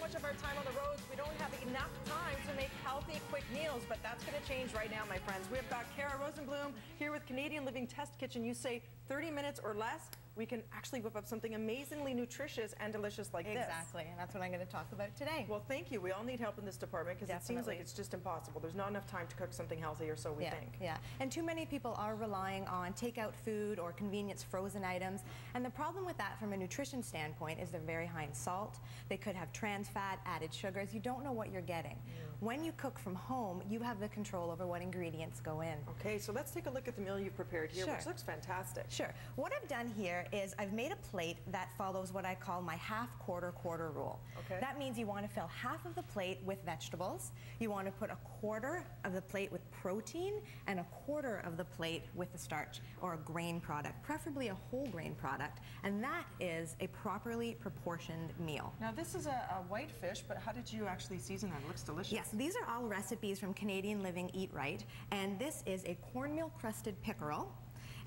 much of our time on the roads, we don't have enough time to make healthy, quick meals, but that's going to change right now, my friends. We've got Cara Rosenbloom here with Canadian Living Test Kitchen. You say 30 minutes or less, we can actually whip up something amazingly nutritious and delicious like this. Exactly, and that's what I'm going to talk about today. Well, thank you. We all need help in this department because it seems like it's just impossible. There's not enough time to cook something healthy, or so we think. Yeah, and too many people are relying on takeout food or convenience frozen items, and the problem with that from a nutrition standpoint is they're very high in salt. They could have trans fat, added sugars. You don't know what you're getting. When you cook from home, you have the control over what ingredients go in. Okay, so let's take a look at the meal you've prepared here, which looks fantastic. Sure. What I've done here is I've made a plate that follows what I call my half quarter roll. Okay. That means you want to fill half of the plate with vegetables, you want to put a quarter of the plate with protein, and a quarter of the plate with a starch or a grain product, preferably a whole grain product, and that is a properly proportioned meal. Now this is a white fish, but how did you actually season that? It looks delicious. Yes, these are all recipes from Canadian Living Eat Right, and this is a cornmeal crusted pickerel.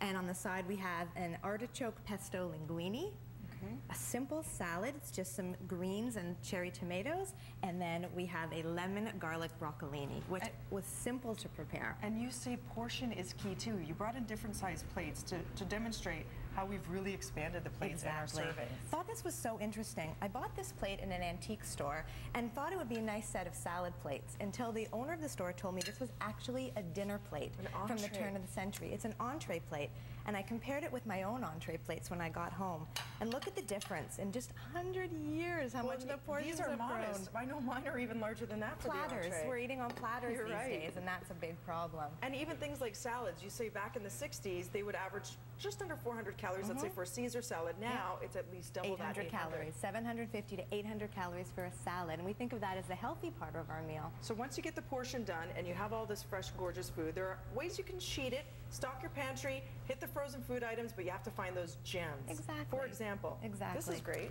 And on the side we have an artichoke pesto linguine, a simple salad, it's just some greens and cherry tomatoes, and then we have a lemon garlic broccolini, which was simple to prepare. And you say portion is key too. You brought in different sized plates to demonstrate how we've really expanded the plates in our serving. Thought this was so interesting. I bought this plate in an antique store and thought it would be a nice set of salad plates until the owner of the store told me this was actually a dinner plate from the turn of the century. It's an entree plate, and I compared it with my own entree plates when I got home. And look at the difference in just 100 years, how much the portions have grown. I know mine are even larger than that for platters. the entree. We're eating on platters these days, and that's a big problem. And even things like salads, you say back in the 60s, they would average just under 400 calories, let's say for a Caesar salad. Now it's at least double 800 calories, 750 to 800 calories for a salad, and we think of that as the healthy part of our meal. So once you get the portion done and you have all this fresh, gorgeous food, there are ways you can cheat it, stock your pantry, hit the frozen food items, but you have to find those gems. Exactly. For example, this is great.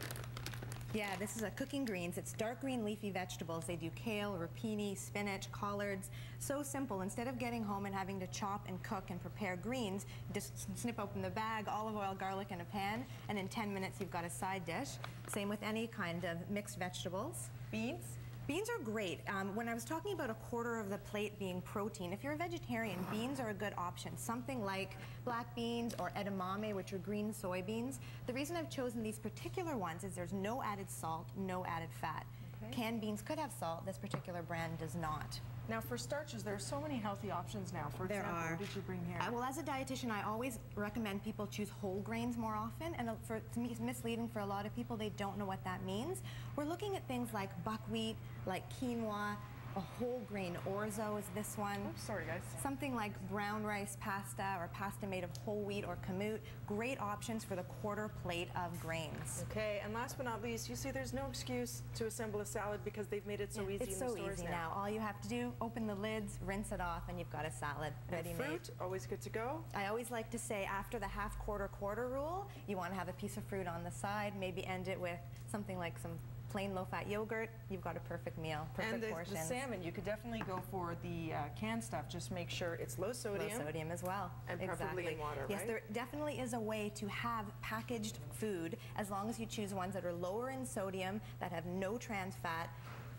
Yeah, this is a cooking greens. It's dark green leafy vegetables. They do kale, rapini, spinach, collards. So simple. Instead of getting home and having to chop and cook and prepare greens, just snip open the bag, olive oil, garlic in a pan, and in 10 minutes you've got a side dish. Same with any kind of mixed vegetables. Beans? Beans are great. When I was talking about a quarter of the plate being protein, if you're a vegetarian, beans are a good option. Something like black beans or edamame, which are green soybeans. The reason I've chosen these particular ones is there's no added salt, no added fat. Canned beans could have salt. This particular brand does not. Now for starches, there are so many healthy options now. For example, what did you bring here? Well, as a dietitian, I always recommend people choose whole grains more often, and to me it's misleading for a lot of people. They don't know what that means. We're looking at things like buckwheat, like quinoa, a whole grain orzo is this one. Oops, sorry guys. Something like brown rice pasta or pasta made of whole wheat or kamut. Great options for the quarter plate of grains. Okay, and last but not least, you see there's no excuse to assemble a salad because they've made it so easy in the stores now. It's so easy now. All you have to do, open the lids, rinse it off, and you've got a salad ready made. Fruit, always good to go. I always like to say after the half quarter rule, you want to have a piece of fruit on the side, maybe end it with something like some plain low-fat yogurt. You've got a perfect meal, perfect portions. And the salmon, you could definitely go for the canned stuff. Just make sure it's low sodium. Low sodium as well. And preferably in water, right? Yes, there definitely is a way to have packaged food as long as you choose ones that are lower in sodium, that have no trans fat.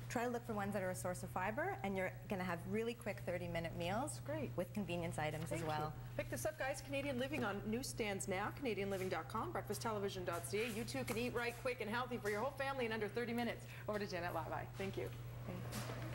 Try to look for ones that are a source of fiber, and you're going to have really quick 30-minute meals with convenience items as well. Pick this up, guys. Canadian Living on newsstands now, CanadianLiving.com, breakfasttelevision.ca. You too can eat right, quick, and healthy for your whole family in under 30 minutes. Over to Janet Labai. Thank you. Thank you.